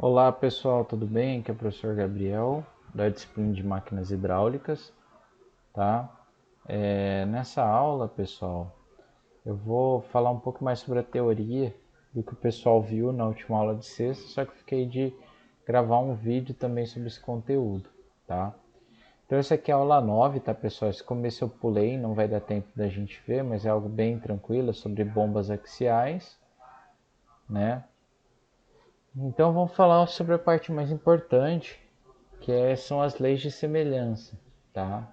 Olá pessoal, tudo bem? Aqui é o professor Gabriel, da disciplina de máquinas hidráulicas, tá? Nessa aula, pessoal, eu vou falar um pouco mais sobre a teoria do que o pessoal viu na última aula de sexta, só que eu fiquei de gravar um vídeo também sobre esse conteúdo, tá? Então essa aqui é a aula 9, tá pessoal? Esse começo eu pulei, não vai dar tempo da gente ver, mas é algo bem tranquilo, sobre bombas axiais, né? Então vamos falar sobre a parte mais importante, são as leis de semelhança, tá?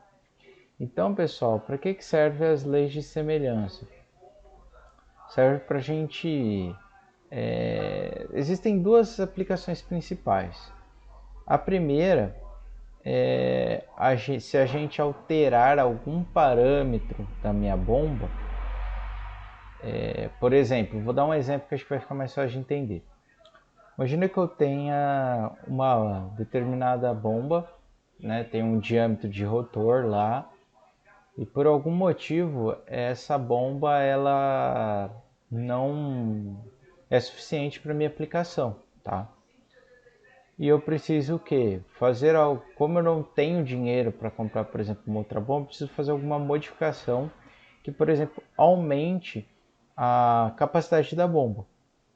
Então, pessoal, para que serve as leis de semelhança? Serve para a gente... Existem duas aplicações principais. A primeira é se a gente alterar algum parâmetro da minha bomba. Por exemplo, vou dar um exemplo que acho que vai ficar mais fácil de entender. Imagina que eu tenha uma determinada bomba, né, tem um diâmetro de rotor lá, e por algum motivo essa bomba ela não é suficiente para minha aplicação, tá? E eu preciso o quê? Fazer algo, como eu não tenho dinheiro para comprar, por exemplo, uma outra bomba, eu preciso fazer alguma modificação que, por exemplo, aumente a capacidade da bomba,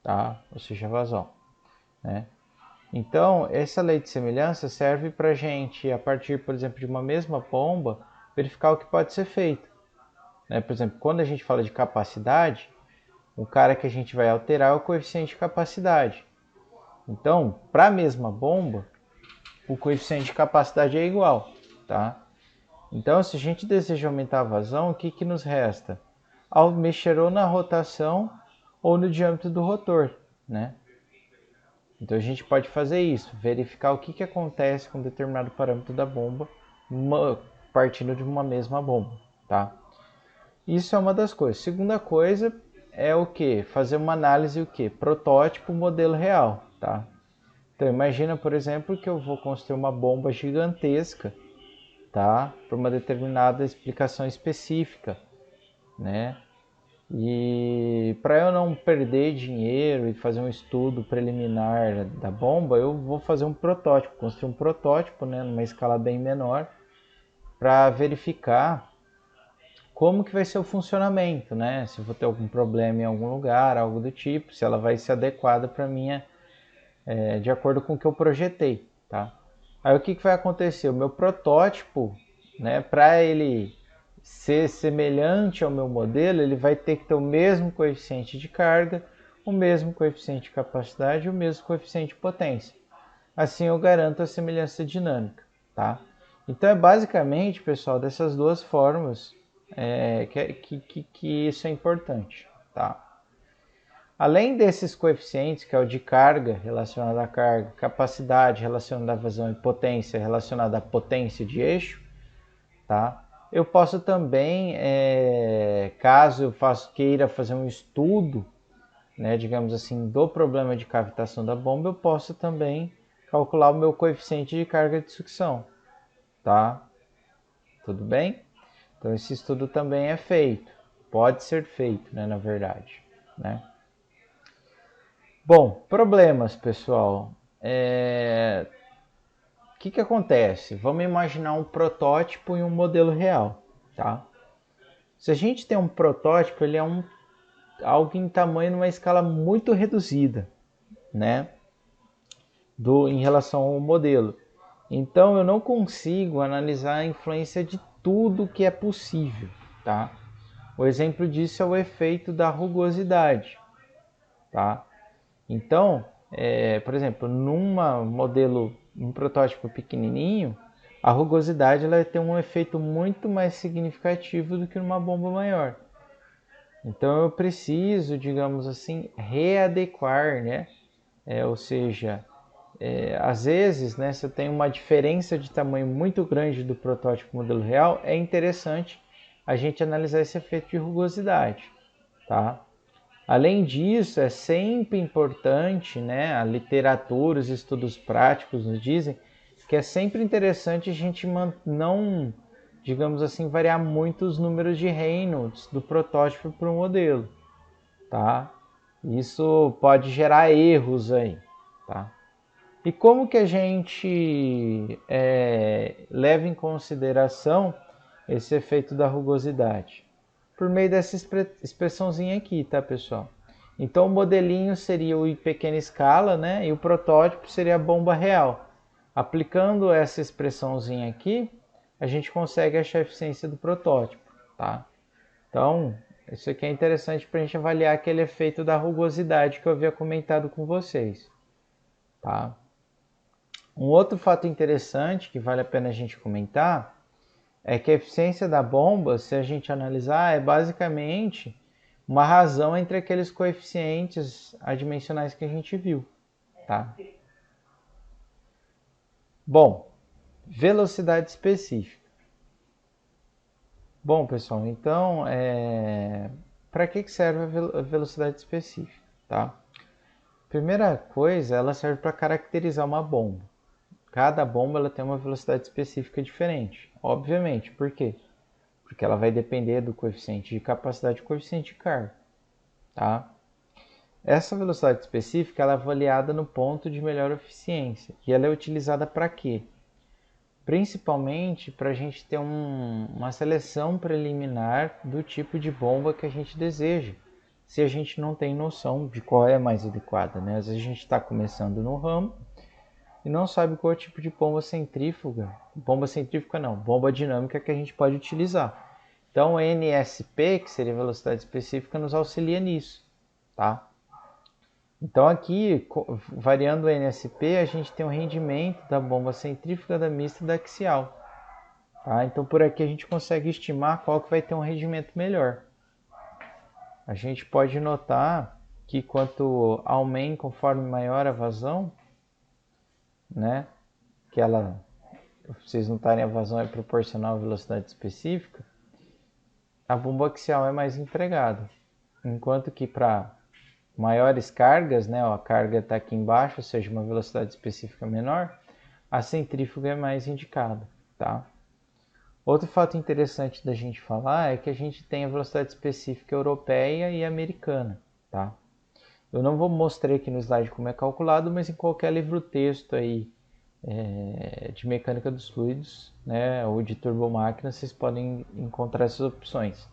tá? Ou seja, a vazão, né? Então, essa lei de semelhança serve para a gente, a partir, por exemplo, de uma mesma bomba, verificar o que pode ser feito, né? Por exemplo, quando a gente fala de capacidade, o cara que a gente vai alterar é o coeficiente de capacidade. Então, para a mesma bomba, o coeficiente de capacidade é igual, tá? Então, se a gente deseja aumentar a vazão, o que, que nos resta? Ao mexer ou na rotação ou no diâmetro do rotor, né? Então a gente pode fazer isso, verificar o que, que acontece com determinado parâmetro da bomba, partindo de uma mesma bomba, tá? Isso é uma das coisas. Segunda coisa é o que? Fazer uma análise o que? Protótipo, modelo real, tá? Então imagina, por exemplo, que eu vou construir uma bomba gigantesca, tá? Para uma determinada explicação específica, né? E para eu não perder dinheiro e fazer um estudo preliminar da bomba, eu vou fazer um protótipo, construir um protótipo, né, numa escala bem menor, para verificar como que vai ser o funcionamento, né? Se eu vou ter algum problema em algum lugar, algo do tipo, se ela vai ser adequada para minha, de acordo com o que eu projetei, tá? Aí o que, que vai acontecer? O meu protótipo, né, para ele ser semelhante ao meu modelo, ele vai ter que ter o mesmo coeficiente de carga, o mesmo coeficiente de capacidade e o mesmo coeficiente de potência. Assim eu garanto a semelhança dinâmica, tá? Então é basicamente, pessoal, dessas duas formas que isso é importante, tá? Além desses coeficientes, que é o de carga relacionado à carga, capacidade relacionada à vazão e potência relacionada à potência de eixo, tá? Eu posso também, caso eu queira fazer um estudo, né, digamos assim, do problema de cavitação da bomba, eu posso também calcular o meu coeficiente de carga de sucção, tá? Tudo bem? Então esse estudo também é feito, pode ser feito, né, na verdade, né? Bom, problemas, pessoal. O que acontece? Vamos imaginar um protótipo e um modelo real, tá? Se a gente tem um protótipo, ele é algo em tamanho numa escala muito reduzida, né? Em relação ao modelo. Então eu não consigo analisar a influência de tudo que é possível, tá? O exemplo disso é o efeito da rugosidade, tá? Então, por exemplo, num protótipo pequenininho, a rugosidade ela vai ter um efeito muito mais significativo do que numa bomba maior. Então eu preciso, digamos assim, readequar, né? Ou seja, às vezes, né, se eu tenho uma diferença de tamanho muito grande do protótipo modelo real, é interessante a gente analisar esse efeito de rugosidade, tá? Além disso, é sempre importante, né, a literatura, os estudos práticos nos dizem que é sempre interessante a gente não, digamos assim, variar muito os números de Reynolds do protótipo para o modelo, tá? Isso pode gerar erros aí, tá? E como que a gente leva em consideração esse efeito da rugosidade? Por meio dessa expressãozinha aqui, tá, pessoal? Então o modelinho seria o em pequena escala, né? E o protótipo seria a bomba real. Aplicando essa expressãozinha aqui, a gente consegue achar a eficiência do protótipo, tá? Então, isso aqui é interessante para a gente avaliar aquele efeito da rugosidade que eu havia comentado com vocês, tá? Um outro fato interessante que vale a pena a gente comentar é que a eficiência da bomba, se a gente analisar, é basicamente uma razão entre aqueles coeficientes adimensionais que a gente viu, tá? Bom, velocidade específica. Bom, pessoal, então, para que serve a velocidade específica, tá? Primeira coisa, ela serve para caracterizar uma bomba. Cada bomba ela tem uma velocidade específica diferente, obviamente. Por quê? Porque ela vai depender do coeficiente de capacidade e coeficiente de carga, tá? Essa velocidade específica ela é avaliada no ponto de melhor eficiência. E ela é utilizada para quê? Principalmente para a gente ter uma seleção preliminar do tipo de bomba que a gente deseja, se a gente não tem noção de qual é a mais adequada, né? Às vezes a gente está começando no ramo e não sabe qual é o tipo de bomba centrífuga não, bomba dinâmica que a gente pode utilizar. Então, o NSP, que seria velocidade específica, nos auxilia nisso, tá? Então, aqui, variando o NSP, a gente tem um rendimento da bomba centrífuga, da mista e da axial. Tá? Então, por aqui a gente consegue estimar qual que vai ter um rendimento melhor. A gente pode notar que quanto aumenta, conforme maior a vazão, né, que ela, vocês notarem, a vazão é proporcional à velocidade específica, a bomba axial é mais empregada. Enquanto que para maiores cargas, né, a carga está aqui embaixo, ou seja, uma velocidade específica menor, a centrífuga é mais indicada, tá? Outro fato interessante da gente falar é que a gente tem a velocidade específica europeia e americana, tá? Eu não vou mostrar aqui no slide como é calculado, mas em qualquer livro-texto aí de mecânica dos fluidos, né, ou de turbomáquina, vocês podem encontrar essas opções.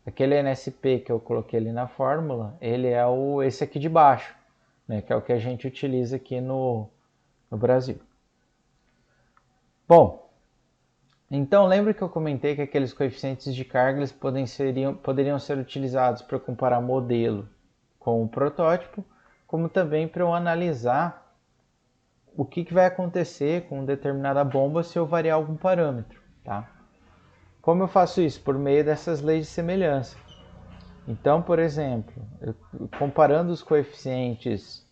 Aquele NSP que eu coloquei ali na fórmula, ele é esse aqui de baixo, né, que é o que a gente utiliza aqui no Brasil. Bom, então lembra que eu comentei que aqueles coeficientes de carga eles poderiam ser utilizados para comparar modelo com o protótipo, como também para eu analisar o que vai acontecer com determinada bomba se eu variar algum parâmetro, tá? Como eu faço isso? Por meio dessas leis de semelhança. Então, por exemplo, comparando os coeficientes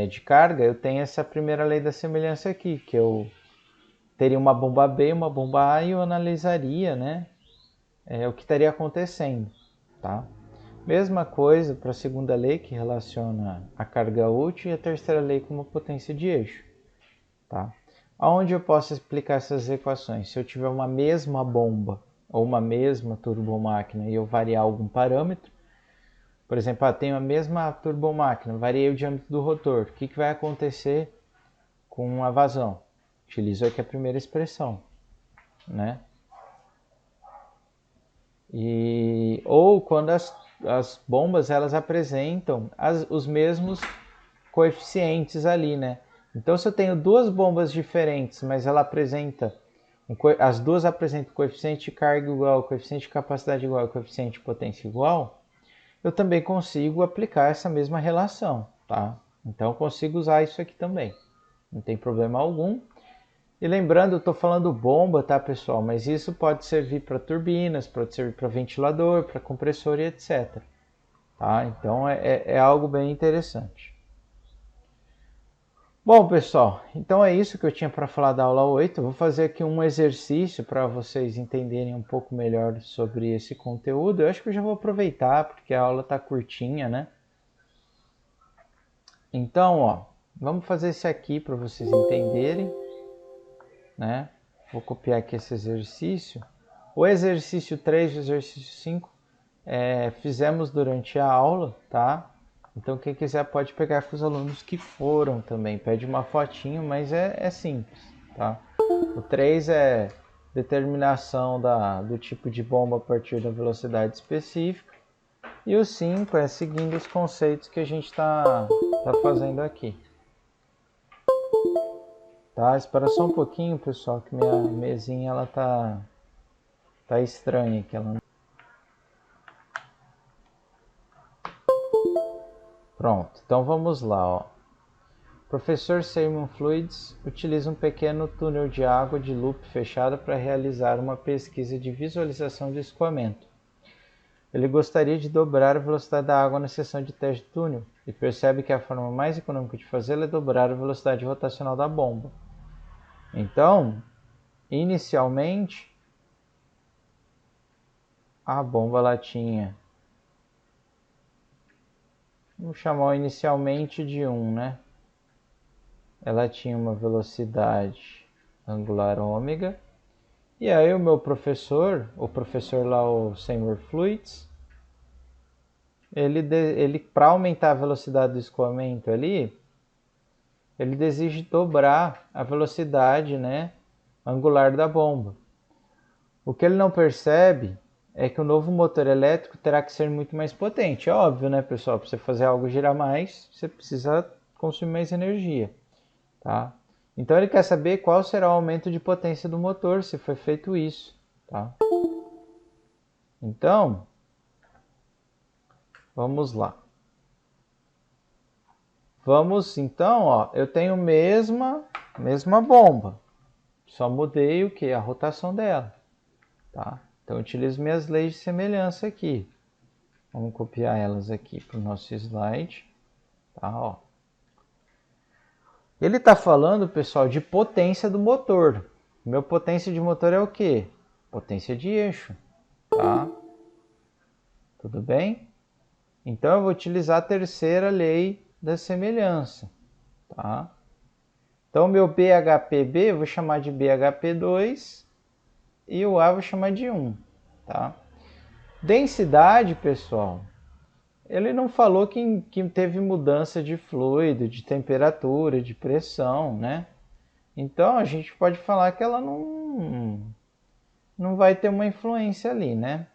de carga, eu tenho essa primeira lei da semelhança aqui, que eu teria uma bomba B e uma bomba A e eu analisaria, né, o que estaria acontecendo, tá? Mesma coisa para a segunda lei, que relaciona a carga útil, e a terceira lei com uma potência de eixo, tá? Aonde eu posso explicar essas equações? Se eu tiver uma mesma bomba ou uma mesma turbomáquina e eu variar algum parâmetro, por exemplo, tenho a mesma turbomáquina, variei o diâmetro do rotor, o que vai acontecer com a vazão? Utilizo aqui a primeira expressão, né? Ou quando as bombas elas apresentam os mesmos coeficientes ali, né? Então, se eu tenho duas bombas diferentes, mas as duas apresentam coeficiente de carga igual, coeficiente de capacidade igual, coeficiente de potência igual, eu também consigo aplicar essa mesma relação, tá? Então, eu consigo usar isso aqui também, não tem problema algum. E lembrando, eu estou falando bomba, tá, pessoal? Mas isso pode servir para turbinas, pode servir para ventilador, para compressor e etc. Tá? Então, é algo bem interessante. Bom, pessoal, então é isso que eu tinha para falar da aula 8. Eu vou fazer aqui um exercício para vocês entenderem um pouco melhor sobre esse conteúdo. Eu acho que eu já vou aproveitar, porque a aula está curtinha, né? Então, ó, vamos fazer esse aqui para vocês entenderem, né? Vou copiar aqui esse exercício. O exercício 3 e o exercício 5 fizemos durante a aula, tá? Então quem quiser pode pegar com os alunos que foram também. Pede uma fotinho, mas é simples, tá? O 3 é determinação do tipo de bomba a partir da velocidade específica. E o 5 é seguindo os conceitos que a gente está fazendo aqui. Tá? Espera só um pouquinho, pessoal, que minha mesinha ela tá estranha aqui. Pronto, então vamos lá, ó. Professor Simon Fluids utiliza um pequeno túnel de água de loop fechado para realizar uma pesquisa de visualização de escoamento. Ele gostaria de dobrar a velocidade da água na seção de teste do túnel e percebe que a forma mais econômica de fazê-lo é dobrar a velocidade rotacional da bomba. Então, inicialmente, a bomba ela tinha, vamos chamar inicialmente de 1, né? Ela tinha uma velocidade angular ômega. E aí o meu professor, o professor lá, o Seymour Fluids, ele para aumentar a velocidade do escoamento ali, ele deseja dobrar a velocidade, né, angular da bomba. O que ele não percebe é que o novo motor elétrico terá que ser muito mais potente. É óbvio, né, pessoal? Para você fazer algo girar mais, você precisa consumir mais energia, tá? Então ele quer saber qual será o aumento de potência do motor se foi feito isso, tá? Então, vamos lá. Vamos então, ó, eu tenho mesma bomba. Só mudei o que? A rotação dela, tá? Então eu utilizo minhas leis de semelhança aqui. Vamos copiar elas aqui para o nosso slide, tá? Ó. Ele está falando, pessoal, de potência do motor. Meu potência de motor é o quê? Potência de eixo, tá? Tudo bem? Então eu vou utilizar a terceira lei da semelhança, tá? Então meu BHPB eu vou chamar de BHP2 e o A eu vou chamar de 1, tá? Densidade, pessoal, ele não falou que teve mudança de fluido, de temperatura, de pressão, né? Então a gente pode falar que ela não vai ter uma influência ali, né?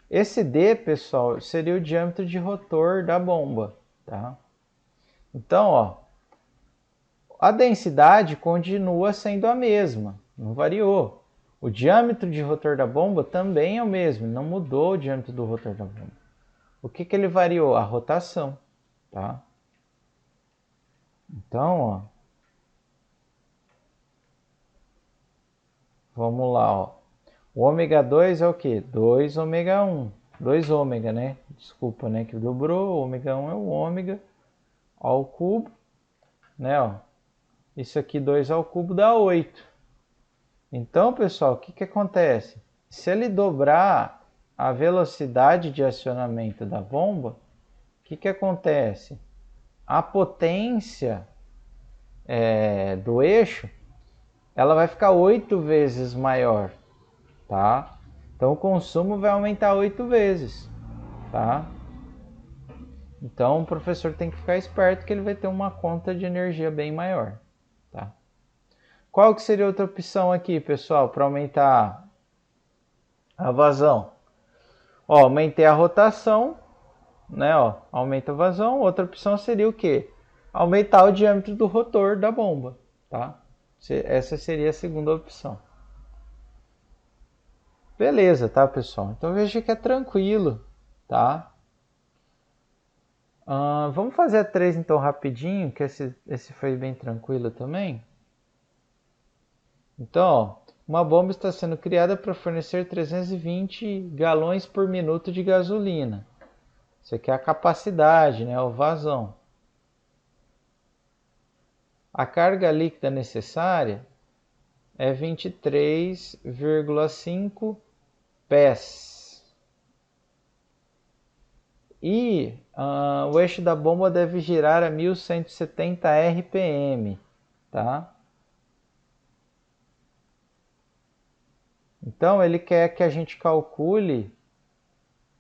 Esse D, pessoal, seria o diâmetro de rotor da bomba, tá? Então, ó, a densidade continua sendo a mesma, não variou. O diâmetro de rotor da bomba também é o mesmo, não mudou o diâmetro do rotor da bomba. O que ele variou? A rotação, tá? Então, ó, vamos lá, ó. O ômega 2 é o que? 2 ômega 1. 2 ômega, né? Desculpa, né? Que dobrou. O ômega 1 é o ômega ao cubo, né? Ó. Isso aqui 2 ao cubo dá 8. Então, pessoal, o que acontece? Se ele dobrar a velocidade de acionamento da bomba, o que acontece? A potência do eixo ela vai ficar 8 vezes maior, tá? Então o consumo vai aumentar 8 vezes, tá? Então o professor tem que ficar esperto que ele vai ter uma conta de energia bem maior, tá? Qual que seria outra opção aqui, pessoal, para aumentar a vazão? Ó, aumentei a rotação, né? Ó, aumenta a vazão. Outra opção seria o quê? Aumentar o diâmetro do rotor da bomba, tá? Essa seria a segunda opção. Beleza, tá, pessoal? Então veja que é tranquilo, tá? Vamos fazer a 3 então rapidinho, que esse foi bem tranquilo também. Então, ó, uma bomba está sendo criada para fornecer 320 galões por minuto de gasolina. Isso aqui é a capacidade, né, o vazão. A carga líquida necessária é 23,5 pés. E o eixo da bomba deve girar a 1170 RPM, tá? Então ele quer que a gente calcule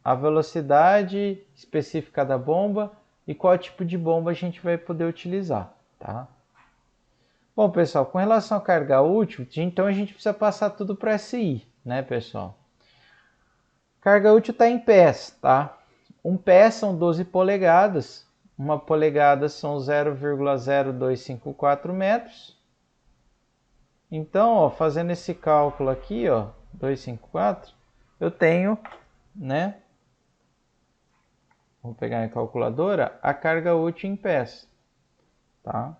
a velocidade específica da bomba e qual tipo de bomba a gente vai poder utilizar, tá? Bom, pessoal, com relação à carga útil, então a gente precisa passar tudo para SI, né, pessoal? Carga útil está em pés, tá? Um pé são 12 polegadas, uma polegada são 0,0254 metros. Então, ó, fazendo esse cálculo aqui, ó, 254, eu tenho, né? Vou pegar a calculadora, a carga útil em pés, tá?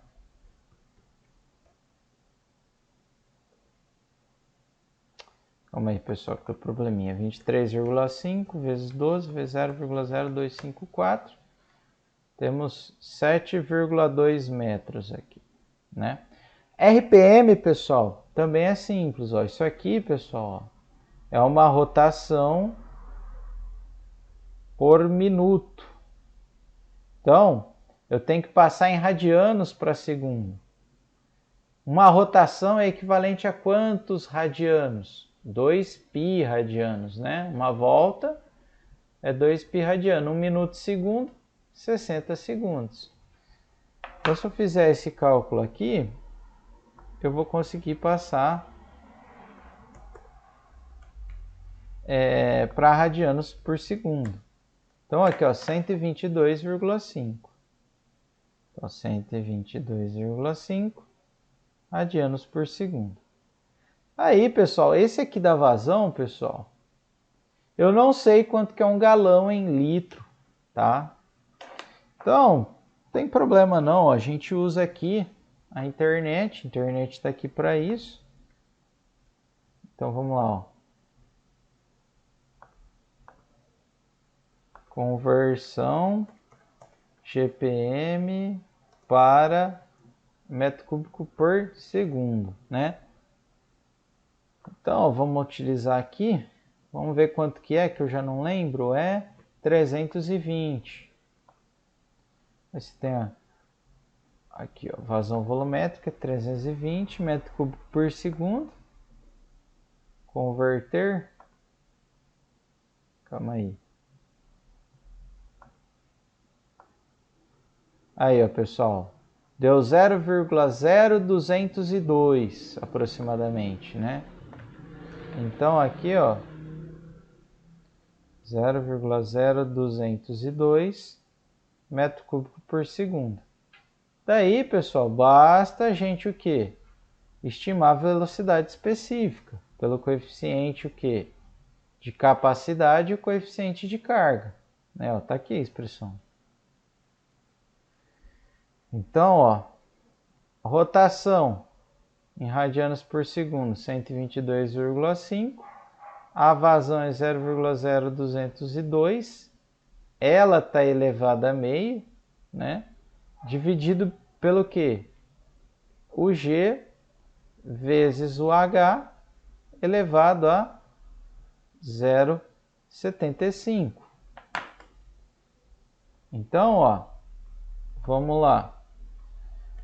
Calma aí, pessoal, que tem probleminha. 23,5 vezes 12 vezes 0,0254. Temos 7,2 metros aqui, né? RPM, pessoal, também é simples, ó. Isso aqui, pessoal, ó, é uma rotação por minuto. Então, eu tenho que passar em radianos para segundo. Uma rotação é equivalente a quantos radianos? 2π radianos, né? Uma volta é 2π radiano. 1 minuto segundo, 60 segundos. Então, se eu fizer esse cálculo aqui, eu vou conseguir passar para radianos por segundo. Então, aqui, ó, 122,5. Então, 122,5 radianos por segundo. Aí, pessoal, esse aqui da vazão, pessoal, eu não sei quanto que é um galão em litro, tá? Então, não tem problema não, a gente usa aqui a internet está aqui para isso. Então, vamos lá, ó. Conversão GPM para metro cúbico por segundo, né? Então, vamos utilizar aqui. Vamos ver quanto que é, que eu já não lembro. É 320. Esse tem aqui, ó, vazão volumétrica, 320 metro cúbico por segundo. Converter. Calma aí. Aí, ó, pessoal. Deu 0,0202 aproximadamente, né? Então, aqui, ó, 0,0202 metro cúbico por segundo. Daí, pessoal, basta a gente o quê? Estimar a velocidade específica pelo coeficiente o quê? De capacidade e o coeficiente de carga. Né? Ó, tá aqui a expressão. Então, ó, rotação em radianos por segundo, 122,5. A vazão é 0,0202. Ela está elevada a meio, né? Dividido pelo quê? O G vezes o H elevado a 0,75. Então, ó, vamos lá.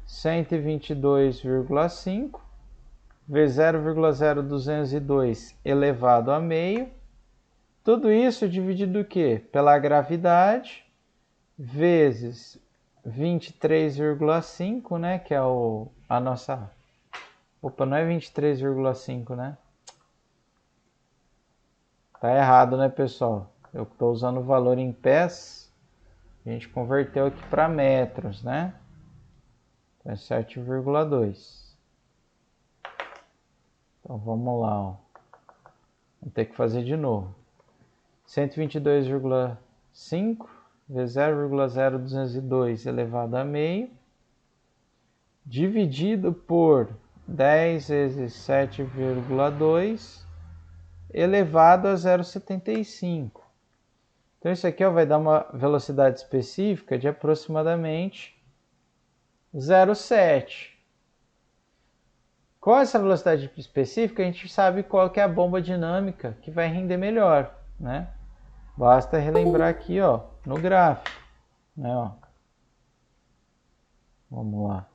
122,5 vezes 0,0202 elevado a meio. Tudo isso dividido o quê? Pela gravidade vezes 23,5, né? Que é a nossa... Opa, não é 23,5, né? Tá errado, né, pessoal? Eu estou usando o valor em pés. A gente converteu aqui para metros, né? Então é 7,2. Então vamos lá, ó. Vou ter que fazer de novo. 122,5 vezes 0,0202 elevado a meio, dividido por 10 vezes 7,2 elevado a 0,75. Então isso aqui, ó, vai dar uma velocidade específica de aproximadamente 0,7. Com essa velocidade específica, a gente sabe qual que é a bomba dinâmica que vai render melhor, né? Basta relembrar aqui, ó, no gráfico, né, ó. Vamos lá.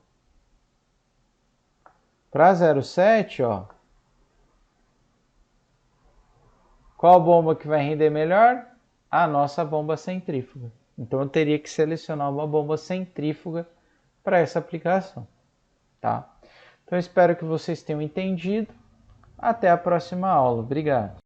Para 0,7, ó, qual bomba que vai render melhor? a nossa bomba centrífuga. Então eu teria que selecionar uma bomba centrífuga para essa aplicação, tá? Então eu espero que vocês tenham entendido. Até a próxima aula. Obrigado.